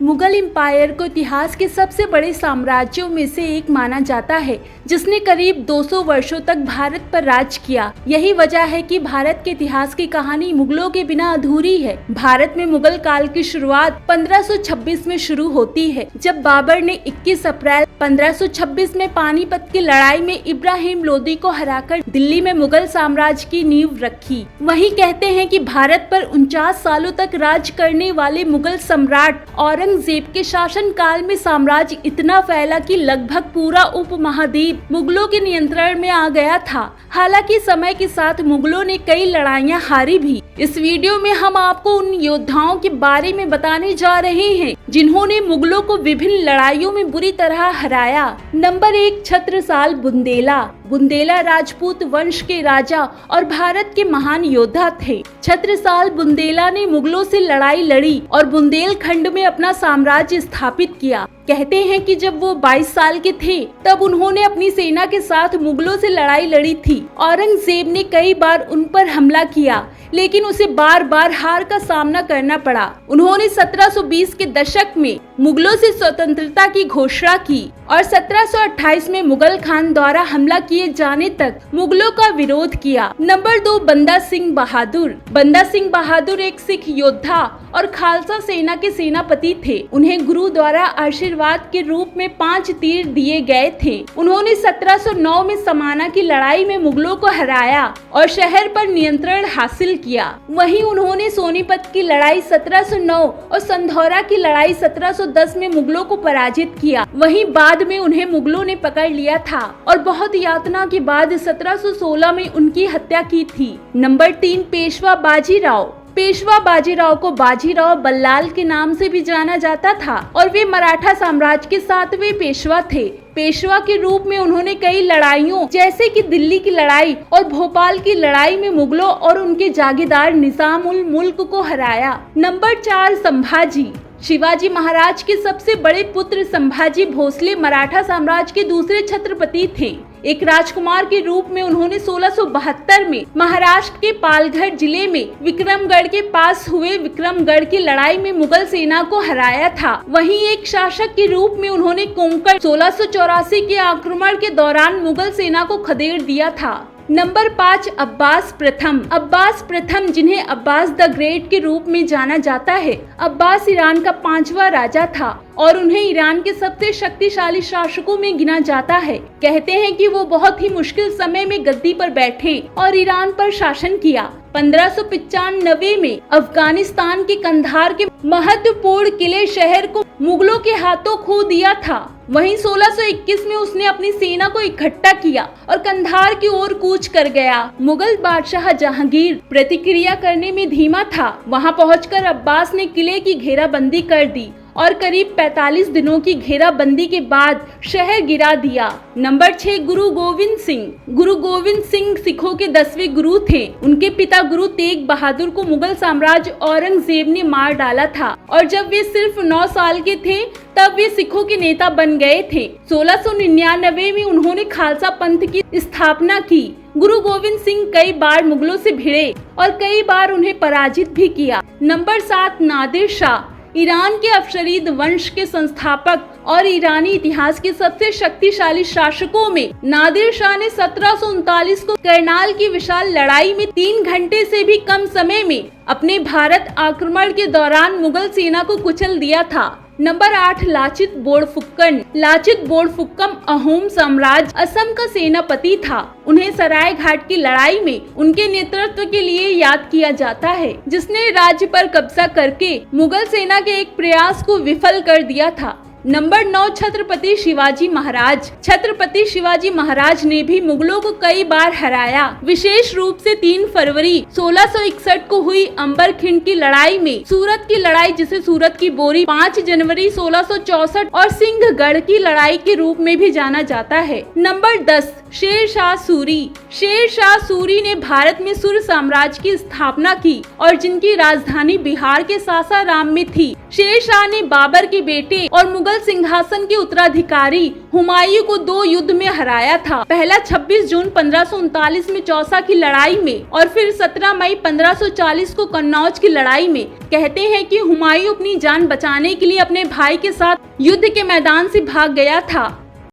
Mughal empire को इतिहास के सबसे बड़े साम्राज्यों में से एक माना जाता है, जिसने करीब 200 वर्षों तक भारत पर राज किया। यही वजह है कि भारत के इतिहास की कहानी मुगलों के बिना अधूरी है। भारत में मुगल काल की शुरुआत 1526 में शुरू होती है, जब बाबर ने 21 अप्रैल 1526 में पानीपत की लड़ाई में इब्राहिम लोदी को हराकर दिल्ली में मुगल साम्राज्य की नींव रखी। वहीं कहते हैं कि भारत पर 49 सालों तक राज करने वाले मुगल सम्राट औरंगजेब के शासन काल में साम्राज्य इतना फैला कि लगभग पूरा उपमहाद्वीप मुगलों के नियंत्रण में आ गया था। हालांकि समय के साथ मुगलों ने कई लड़ाइयां हारी भी। इस वीडियो में हम आपको उन योद्धाओं के बारे में बताने जा रहे हैं जिन्होंने मुगलों को विभिन्न लड़ाइयों में बुरी तरह हराया। नंबर 1, छत्रसाल बुंदेला। बुंदेला राजपूत वंश के राजा और भारत के महान योद्धा थे। छत्रसाल बुंदेला ने मुगलों से लड़ाई लड़ी और बुंदेलखंड में अपना साम्राज्य स्थापित किया। कहते हैं कि जब वो 22 साल के थे तब उन्होंने अपनी सेना के साथ मुगलों से लड़ाई लड़ी थी। औरंगजेब ने कई बार उन पर हमला किया, लेकिन उसे बार बार हार का सामना करना पड़ा। उन्होंने 1720 के दशक में मुगलों से स्वतंत्रता की घोषणा की और 1728 में मुगल खान द्वारा हमला किए जाने तक मुगलों का विरोध किया। नंबर 2, बंदा सिंह बहादुर। बंदा सिंह बहादुर एक सिख योद्धा और खालसा सेना के सेनापति थे। उन्हें गुरु द्वारा आशीर्वाद के रूप में 5 तीर दिए गए थे। उन्होंने 1709 में समाना की लड़ाई में मुगलों को हराया और शहर पर नियंत्रण हासिल किया। वहीं उन्होंने सोनीपत की लड़ाई 1709 और संधौरा की लड़ाई 1710 में मुगलों को पराजित किया। वहीं बाद में उन्हें मुगलों ने पकड़ लिया था और बहुत यातना के बाद 1716 में उनकी हत्या की थी। नंबर 3, पेशवा बाजीराव। पेशवा बाजीराव को बाजीराव बल्लाल के नाम से भी जाना जाता था और वे मराठा साम्राज्य के 7वें पेशवा थे। पेशवा के रूप में उन्होंने कई लड़ाइयों जैसे कि दिल्ली की लड़ाई और भोपाल की लड़ाई में मुगलों और उनके जागीरदार निजाम उल मुल्क को हराया। नंबर 4, संभाजी। शिवाजी महाराज के सबसे बड़े पुत्र संभाजी भोसले मराठा साम्राज्य के दूसरे छत्रपति थे। एक राजकुमार के रूप में उन्होंने 1672 में महाराष्ट्र के पालघर जिले में विक्रमगढ़ के पास हुए विक्रमगढ़ की लड़ाई में मुगल सेना को हराया था। वहीं एक शासक के रूप में उन्होंने कोंकण 1684 के आक्रमण के दौरान मुगल सेना को खदेड़ दिया था। नंबर 5, अब्बास प्रथम। अब्बास प्रथम, जिन्हें अब्बास द ग्रेट के रूप में जाना जाता है। अब्बास ईरान का 5वां राजा था और उन्हें ईरान के सबसे शक्तिशाली शासकों में गिना जाता है। कहते हैं कि वो बहुत ही मुश्किल समय में गद्दी पर बैठे और ईरान पर शासन किया। 1595 में अफगानिस्तान के कंधार के महत्वपूर्ण किले शहर को मुगलों के हाथों खो दिया था। वहीं 1621 में उसने अपनी सेना को इकट्ठा किया और कंधार की ओर कूच कर गया। मुगल बादशाह जहांगीर प्रतिक्रिया करने में धीमा था। वहां पहुंचकर अब्बास ने किले की घेराबंदी कर दी और करीब 45 दिनों की घेराबंदी के बाद शहर गिरा दिया। नंबर 6, गुरु गोविंद सिंह। गुरु गोविंद सिंह सिखों के 10वें गुरु थे। उनके पिता गुरु तेग बहादुर को मुगल साम्राज्य औरंगजेब ने मार डाला था और जब वे सिर्फ 9 साल के थे तब वे सिखों के नेता बन गए थे। 1699 में उन्होंने खालसा पंथ की स्थापना की। गुरु गोविंद सिंह कई बार मुगलों से भिड़े और कई बार उन्हें पराजित भी किया। नंबर 7, नादिर शाह। ईरान के अफशरीद वंश के संस्थापक और ईरानी इतिहास के सबसे शक्तिशाली शासकों में नादिर शाह ने 1739 को करनाल की विशाल लड़ाई में 3 घंटे से भी कम समय में अपने भारत आक्रमण के दौरान मुगल सेना को कुचल दिया था। नंबर 8, लाचित बोरफुकन। लाचित बोरफुकन अहोम साम्राज्य असम का सेनापति था। उन्हें सराय घाट की लड़ाई में उनके नेतृत्व के लिए याद किया जाता है, जिसने राज्य पर कब्जा करके मुगल सेना के एक प्रयास को विफल कर दिया था। नंबर 9, छत्रपति शिवाजी महाराज। छत्रपति शिवाजी महाराज ने भी मुगलों को कई बार हराया। विशेष रूप से 3 फरवरी 1661 को हुई अंबरखिंड की लड़ाई में, सूरत की लड़ाई जिसे सूरत की बोरी, 5 जनवरी 1664 और सिंहगढ़ की लड़ाई के रूप में भी जाना जाता है। नंबर 10, शेर शाह सूरी। शेर शाह सूरी ने भारत में सूर्य साम्राज्य की स्थापना की और जिनकी राजधानी बिहार के सासाराम में थी। शेर शाह ने बाबर के बेटे और मुगल सिंहासन के उत्तराधिकारी हुमायूं को 2 युद्ध में हराया था। पहला 26 जून 1539 में चौसा की लड़ाई में और फिर 17 मई 1540 को कन्नौज की लड़ाई में। कहते हैं कि हुमायूं अपनी जान बचाने के लिए अपने भाई के साथ युद्ध के मैदान से भाग गया था।